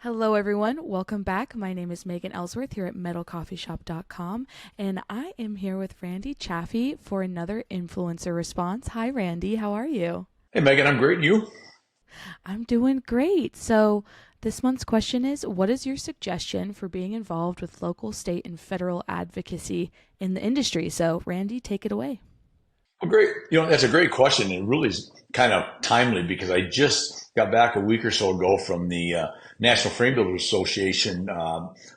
Hello, everyone. Welcome back. My name is Megan Ellsworth here at MetalCoffeeShop.com, and I am here with Randy Chaffee for another influencer response. Hi, Randy. How are you? Hey Megan, I'm great. And you? I'm doing great. So, this month's question is: what is your suggestion for being involved with local, state, and federal advocacy in the industry? So, Randy, take it away. Well, great. That's a great question, and really is kind of timely because I just got back a week or so ago from the National Frame Builders Association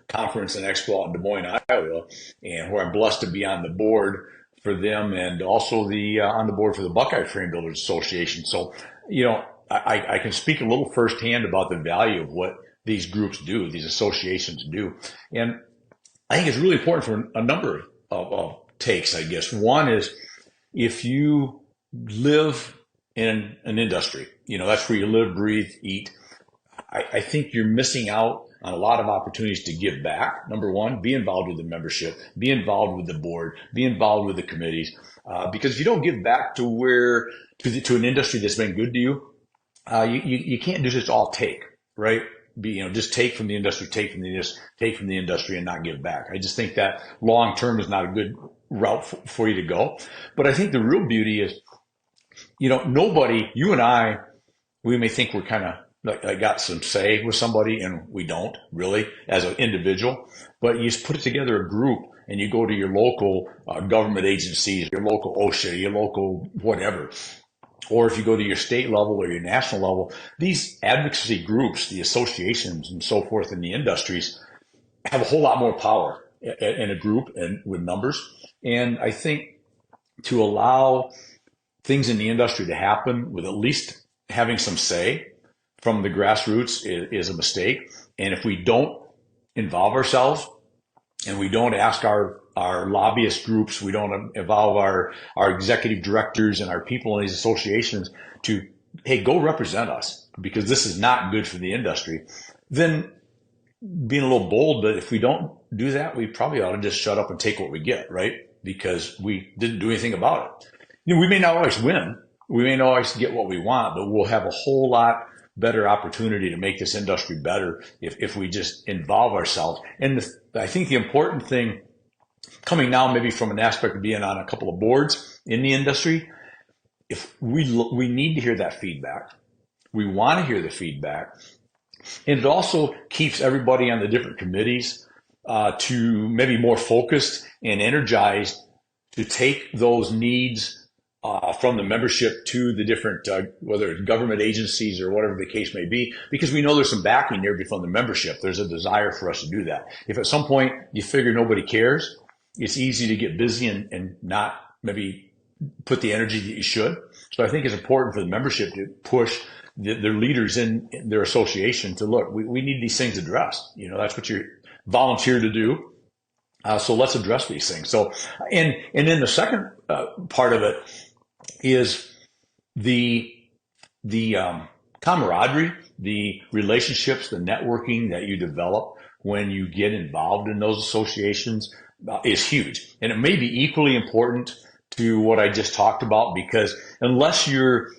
conference and expo out in Des Moines, Iowa, and where I'm blessed to be on the board for them and also the on the board for the Buckeye Frame Builders Association. So, I can speak a little firsthand about the value of what these groups do, these associations do, and I think it's really important for a number of takes. I guess one is if you live in an industry, that's where you live, breathe, eat. I think you're missing out on a lot of opportunities to give back. Number one, be involved with the membership, be involved with the board, be involved with the committees. Because if you don't give back to an industry that's been good to you, you can't do just all take, right? Just take from the industry, take from the industry and not give back. I just think that long term is not a good route for you to go. But I think the real beauty is, nobody, you and I, we may think we're kind of like got some say with somebody, and we don't really as an individual. But you just put together a group, and you go to your local government agencies, your local OSHA, your local whatever, or if you go to your state level or your national level, these advocacy groups, the associations and so forth in the industries have a whole lot more power in a group and with numbers. And I think to allow things in the industry to happen with at least having some say from the grassroots is a mistake. And if we don't involve ourselves and we don't ask our lobbyist groups, we don't involve our executive directors and our people in these associations to, hey, go represent us because this is not good for the industry, then being a little bold, but if we don't do that, we probably ought to just shut up and take what we get, right? Because we didn't do anything about it. We may not always win. We may not always get what we want, but we'll have a whole lot better opportunity to make this industry better if we just involve ourselves. And I think the important thing coming now maybe from an aspect of being on a couple of boards in the industry, if we need to hear that feedback. We want to hear the feedback. And it also keeps everybody on the different committees to maybe more focused and energized to take those needs from the membership to the different, whether it's government agencies or whatever the case may be, because we know there's some backing there from the membership. There's a desire for us to do that. If at some point you figure nobody cares, it's easy to get busy and not maybe put the energy that you should. So I think it's important for the membership to push their leaders in their association to look, we need these things addressed. That's what you're volunteered to do. So let's address these things. So, and then the second part of it is the camaraderie, the relationships, the networking that you develop when you get involved in those associations is huge. And it may be equally important to what I just talked about, because unless you're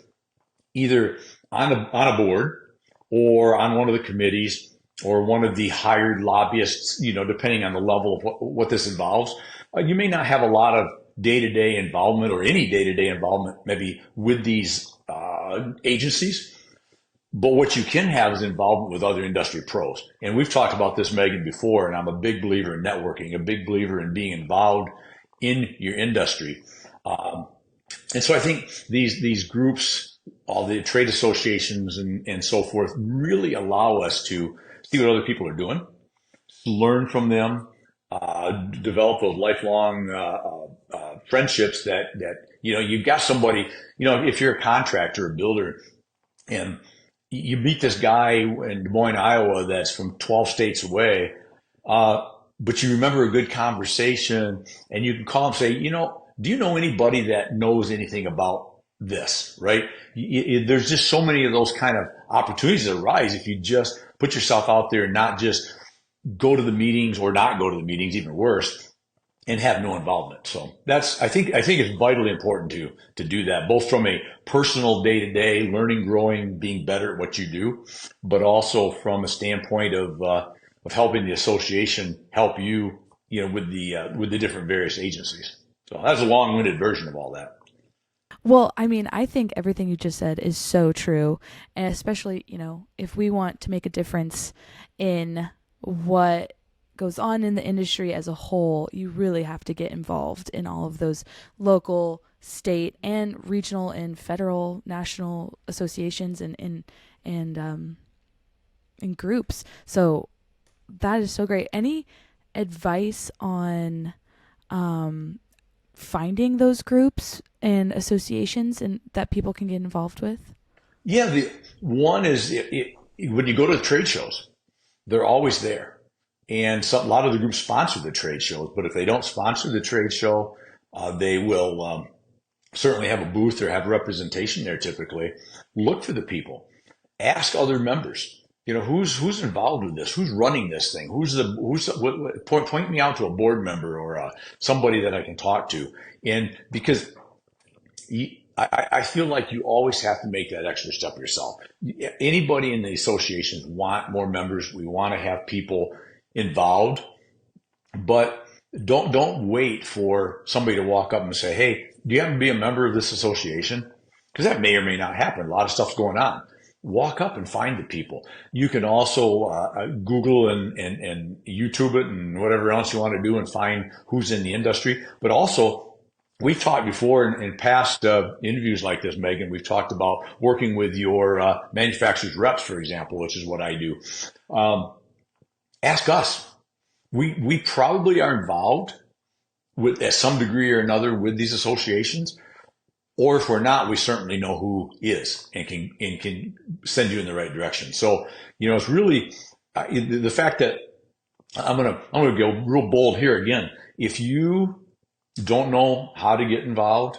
either on a board or on one of the committees or one of the hired lobbyists, depending on the level of what this involves, you may not have a lot of day-to-day involvement or any day-to-day involvement maybe with these agencies. But what you can have is involvement with other industry pros. And we've talked about this, Megan, before, and I'm a big believer in networking, a big believer in being involved in your industry. And so I think these groups, all the trade associations and so forth, really allow us to see what other people are doing, learn from them, develop those lifelong friendships that you've got somebody, if you're a contractor or builder and you meet this guy in Des Moines, Iowa, that's from 12 states away, but you remember a good conversation and you can call and say, do you know anybody that knows anything about this, right? There's just so many of those kind of opportunities that arise if you just put yourself out there and not just go to the meetings or not go to the meetings, even worse, and have no involvement. So I think it's vitally important to do that, both from a personal day to day learning, growing, being better at what you do, but also from a standpoint of helping the association help you, with the different various agencies. So that's a long winded version of all that. Well, I mean, I think everything you just said is so true. And especially, if we want to make a difference in what goes on in the industry as a whole, you really have to get involved in all of those local, state, and regional and federal, national associations and groups. So that is so great. Any advice on um, finding those groups and associations and that people can get involved with? Yeah, the one is when you go to the trade shows, they're always there. And a lot of the groups sponsor the trade shows, but if they don't sponsor the trade show, they will certainly have a booth or have representation there typically. Look for the people. Ask other members. Who's involved with this? Who's running this thing? Point me out to a board member or somebody that I can talk to. And because I feel like you always have to make that extra step yourself. Anybody in the associations want more members. We want to have people involved, but don't wait for somebody to walk up and say, "Hey, do you happen to be a member of this association?" Because that may or may not happen. A lot of stuff's going on. Walk up and find the people. You can also Google and YouTube it and whatever else you want to do and find who's in the industry. But also, we've talked before in past interviews like this, Megan, we've talked about working with your manufacturer's reps, for example, which is what I do. Um, Ask us. We probably are involved with at some degree or another with these associations, or if we're not, we certainly know who is and can send you in the right direction. So it's really the fact that I'm gonna go real bold here again. If you don't know how to get involved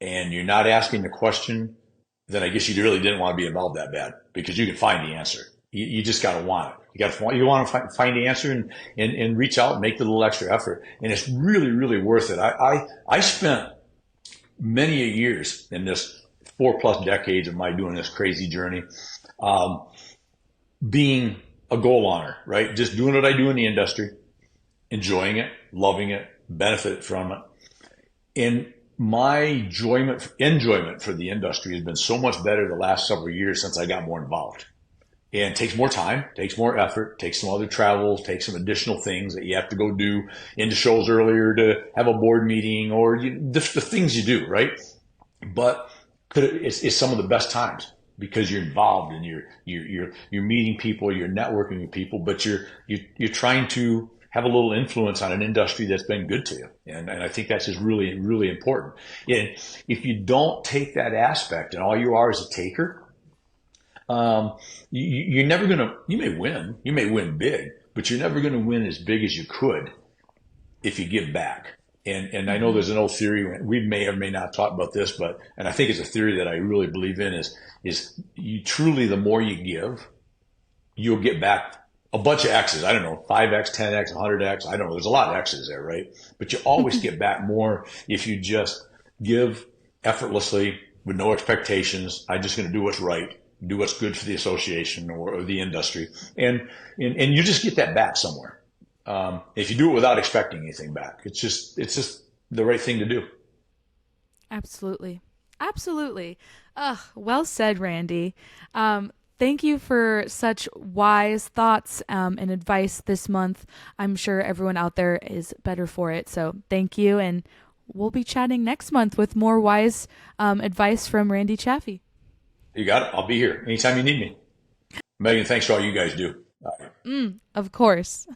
and you're not asking the question, then I guess you really didn't want to be involved that bad because you can find the answer. You just got to want it. You want to find the answer and reach out and make the little extra effort. And it's really, really worth it. I spent many a years in this 4+ decades of my doing this crazy journey, um, being a goal honor, right? Just doing what I do in the industry, enjoying it, loving it, benefit from it. And my enjoyment for the industry has been so much better the last several years since I got more involved. And it takes more time, takes more effort, takes some other travel, takes some additional things that you have to go do into shows earlier to have a board meeting or the things you do, right? But it's some of the best times because you're involved and you're meeting people, you're networking with people, but you're trying to have a little influence on an industry that's been good to you. And I think that's just really, really important. And if you don't take that aspect and all you are is a taker, you're never going to, you may win big, but you're never going to win as big as you could if you give back. And I know Mm-hmm. there's an old theory, we may or may not talk about this, and I think it's a theory that I really believe in is you truly, the more you give, you'll get back a bunch of X's. I don't know, 5X, 10X, 100X. I don't know. There's a lot of X's there, right? But you always get back more if you just give effortlessly with no expectations. I'm just going to do what's right, do what's good for the association or the industry. And you just get that back somewhere. If you do it without expecting anything back, it's just the right thing to do. Absolutely. Absolutely. Well said, Randy. Thank you for such wise thoughts and advice this month. I'm sure everyone out there is better for it. So thank you. And we'll be chatting next month with more wise advice from Randy Chaffee. You got it. I'll be here anytime you need me. Megan, thanks for all you guys do. Of course.